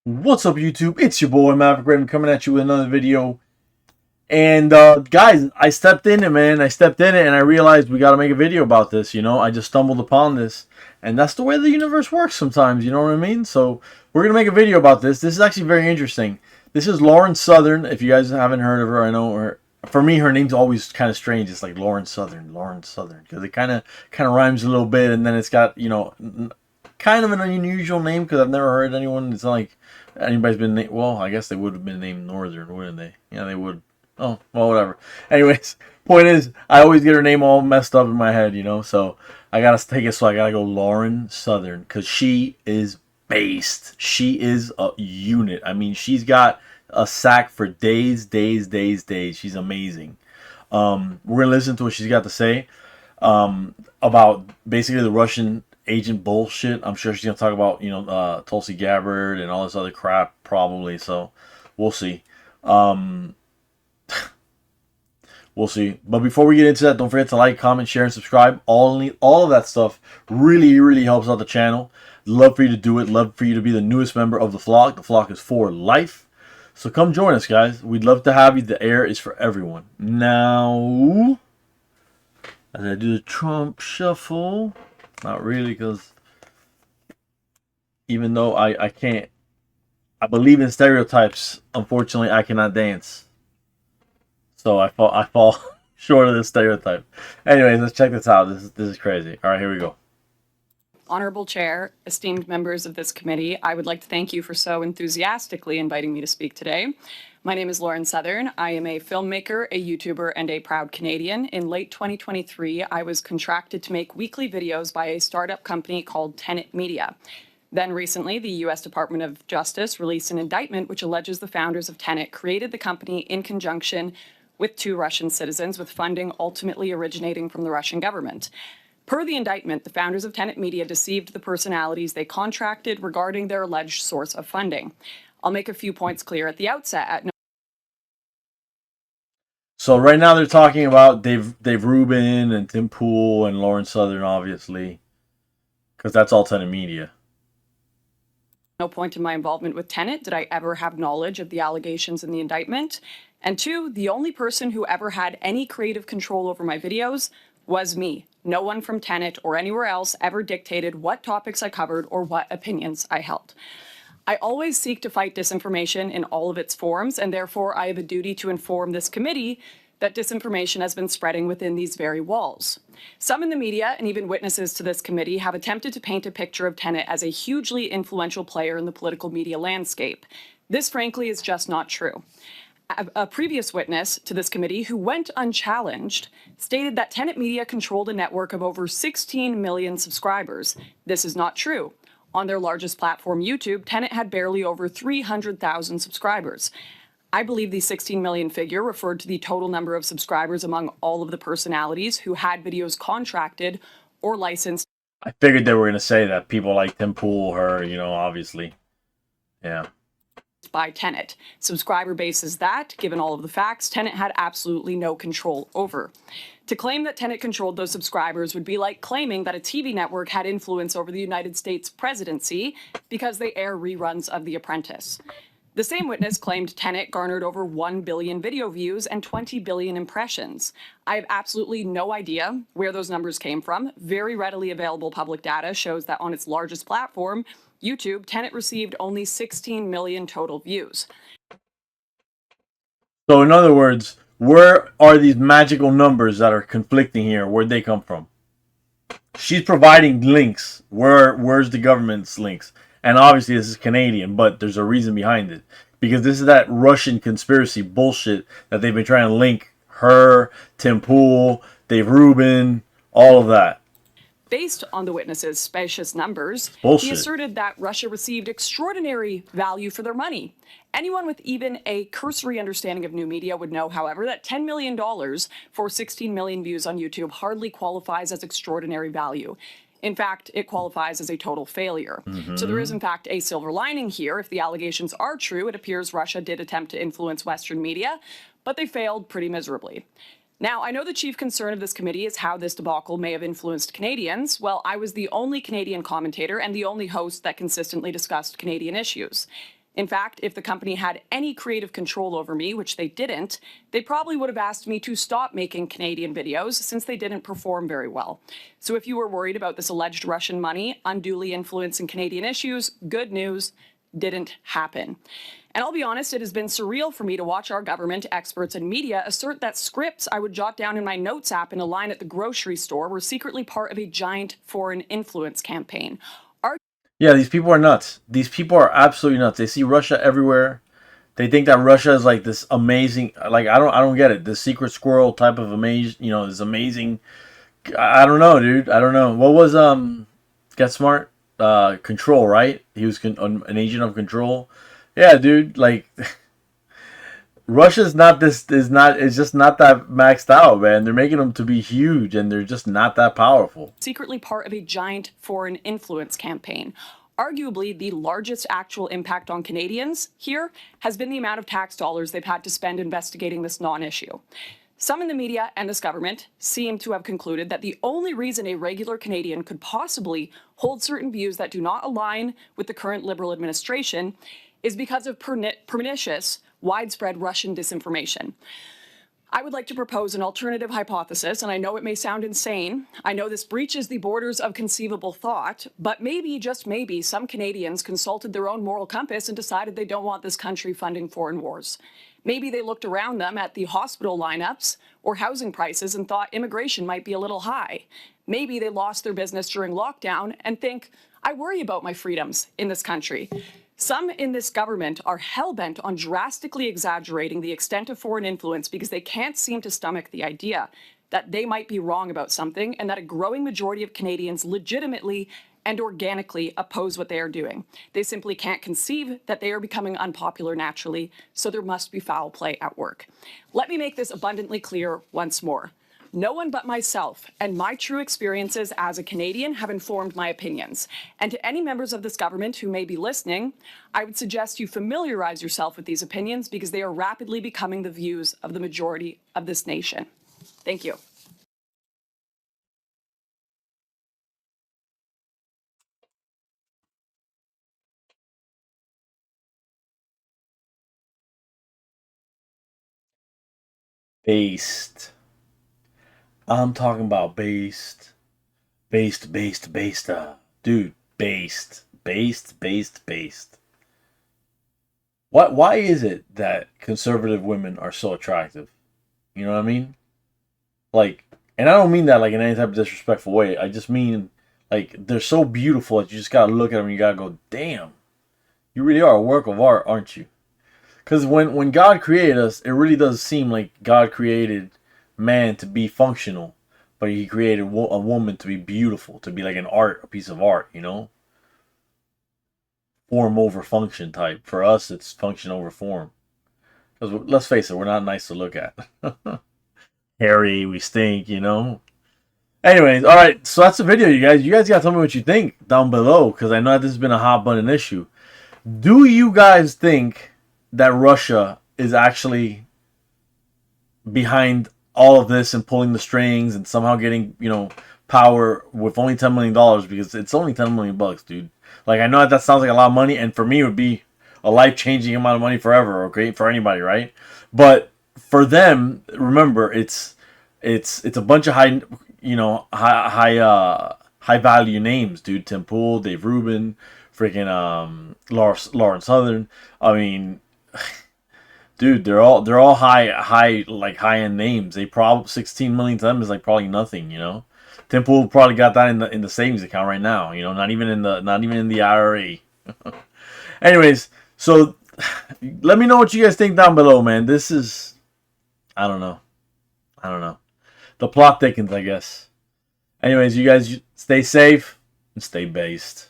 What's up, YouTube? It's your boy Maverick Raven coming at you with another video. And guys, I stepped in it, and I realized we got to make a video about this. I just stumbled upon this, and that's the way the universe works sometimes. You know what I mean? So we're gonna make a video about this. This is actually very interesting. This is Lauren Southern. If you guys haven't heard of her, I know her. For me, her name's always kind of strange. It's like Lauren Southern, because it kind of rhymes a little bit, and then it's got kind of an unusual name because I've never heard anyone. It's not like anybody's been named. Well, I guess they would have been named Northern, wouldn't they? Yeah, they would. Oh, well, whatever. Anyways, point is, I always get her name all messed up in my head, so I gotta take it. So I gotta go Lauren Southern because she is based. She is a unit. I mean, she's got a sack for days. She's amazing. We're gonna listen to what she's got to say about basically the Russian agent bullshit. I'm sure she's gonna talk about Tulsi Gabbard and all this other crap probably. So we'll see. We'll see. But before we get into that, don't forget to like, comment, share, and subscribe. All of that stuff really helps out the channel. Love for you to do it. Love for you to be the newest member of the flock. The flock is for life. So come join us, guys. We'd love to have you. The air is for everyone. Now, as I do the Trump shuffle, not really, because even though I can't, I believe in stereotypes. Unfortunately, I cannot dance. So I fall short of this stereotype. Anyways, let's check this out. This is crazy. All right, here we go. Honorable Chair, esteemed members of this committee, I would like to thank you for so enthusiastically inviting me to speak today. My name is Lauren Southern. I am a filmmaker, a YouTuber, and a proud Canadian. In late 2023, I was contracted to make weekly videos by a startup company called Tenet Media. Then recently, the U.S. Department of Justice released an indictment which alleges the founders of Tenet created the company in conjunction with two Russian citizens, with funding ultimately originating from the Russian government. Per the indictment, the founders of Tenet Media deceived the personalities they contracted regarding their alleged source of funding. I'll make a few points clear at the outset. So right now they're talking about Dave Rubin and Tim Pool and Lauren Southern, obviously, because that's all Tenet Media. No point in my involvement with Tenet did I ever have knowledge of the allegations in the indictment. And two, the only person who ever had any creative control over my videos was me. No one from Tenet or anywhere else ever dictated what topics I covered or what opinions I held. I always seek to fight disinformation in all of its forms, and therefore I have a duty to inform this committee that disinformation has been spreading within these very walls. Some in the media and even witnesses to this committee have attempted to paint a picture of Tenet as a hugely influential player in the political media landscape. This, frankly, is just not true. A previous witness to this committee, who went unchallenged, stated that Tenet Media controlled a network of over 16 million subscribers. This is not true. On their largest platform, YouTube, Tenet had barely over 300,000 subscribers. I believe the 16 million figure referred to the total number of subscribers among all of the personalities who had videos contracted or licensed. I figured they were going to say that. People like Tim Pool, her, obviously. Yeah. By Tenet. Subscriber base is that, given all of the facts, Tenet had absolutely no control over. To claim that Tenet controlled those subscribers would be like claiming that a TV network had influence over the United States presidency because they air reruns of The Apprentice. The same witness claimed Tenet garnered over 1 billion video views and 20 billion impressions. I have absolutely no idea where those numbers came from. Very readily available public data shows that on its largest platform, YouTube, Tenet received only 16 million total views. So in other words, where are these magical numbers that are conflicting here? Where'd they come from? She's providing links. Where's the government's links? And obviously this is Canadian, but there's a reason behind it. Because this is that Russian conspiracy bullshit that they've been trying to link her, Tim Pool, Dave Rubin, all of that. Based on the witness's specious numbers, Bullshit. He asserted that Russia received extraordinary value for their money. Anyone with even a cursory understanding of new media would know, however, that $10 million for 16 million views on YouTube hardly qualifies as extraordinary value. In fact, it qualifies as a total failure. So there is, in fact, a silver lining here. If the allegations are true, it appears Russia did attempt to influence Western media, but they failed pretty miserably. Now, I know the chief concern of this committee is how this debacle may have influenced Canadians. Well, I was the only Canadian commentator and the only host that consistently discussed Canadian issues. In fact, if the company had any creative control over me, which they didn't, they probably would have asked me to stop making Canadian videos since they didn't perform very well. So if you were worried about this alleged Russian money unduly influencing Canadian issues, good news, didn't happen. And I'll be honest, it has been surreal for me to watch our government, experts, and media assert that scripts I would jot down in my notes app in a line at the grocery store were secretly part of a giant foreign influence campaign. Yeah, these people are nuts. These people are absolutely nuts. They see Russia everywhere. They think that Russia is like this amazing, like I don't get it. This secret squirrel type of amazing, this amazing. I don't know, dude. I don't know. What was Get Smart? Control, right? He was an agent of Control. Yeah, dude. Like Russia's not this it's just not that maxed out, man. They're making them to be huge, and they're just not that powerful. Secretly part of a giant foreign influence campaign. Arguably, the largest actual impact on Canadians here has been the amount of tax dollars they've had to spend investigating this non-issue. Some in the media and this government seem to have concluded that the only reason a regular Canadian could possibly hold certain views that do not align with the current Liberal administration is because of pernicious, widespread Russian disinformation. I would like to propose an alternative hypothesis, and I know it may sound insane. I know this breaches the borders of conceivable thought, but maybe, just maybe, some Canadians consulted their own moral compass and decided they don't want this country funding foreign wars. Maybe they looked around them at the hospital lineups or housing prices and thought immigration might be a little high. Maybe they lost their business during lockdown and think, I worry about my freedoms in this country. Some in this government are hell-bent on drastically exaggerating the extent of foreign influence because they can't seem to stomach the idea that they might be wrong about something and that a growing majority of Canadians legitimately and organically oppose what they are doing. They simply can't conceive that they are becoming unpopular naturally, so there must be foul play at work. Let me make this abundantly clear once more. No one but myself and my true experiences as a Canadian have informed my opinions. And to any members of this government who may be listening, I would suggest you familiarize yourself with these opinions because they are rapidly becoming the views of the majority of this nation. Thank you. Based. I'm talking about based. Based. Dude, based. Based. Why is it that conservative women are so attractive? You know what I mean? Like, and I don't mean that like in any type of disrespectful way. I just mean like they're so beautiful that you just gotta look at them and you gotta go, damn, you really are a work of art, aren't you? Because when God created us, it really does seem like God created man to be functional, but he created a woman to be beautiful, to be like a piece of art, Form over function type. For us, it's function over form. Because let's face it, we're not nice to look at. Hairy, we stink, Anyways, all right, so that's the video, you guys. You guys got to tell me what you think down below, because I know that this has been a hot button issue. Do you guys think that Russia is actually behind all of this and pulling the strings and somehow getting, power with only $10 million? Because it's only $10 million, dude. Like, I know that sounds like a lot of money, and for me, it would be a life-changing amount of money forever, okay, for anybody, right? But for them, remember, it's a bunch of high value names, dude. Tim Pool, Dave Rubin, freaking Lawrence Southern. I mean, dude, they're all high end names. They probably 16 million to them is like probably nothing, Tim Pool probably got that in the savings account right now, not even in the IRA. Anyways, so let me know what you guys think down below, man. This is, I don't know. The plot thickens, I guess. Anyways, you guys stay safe and stay based.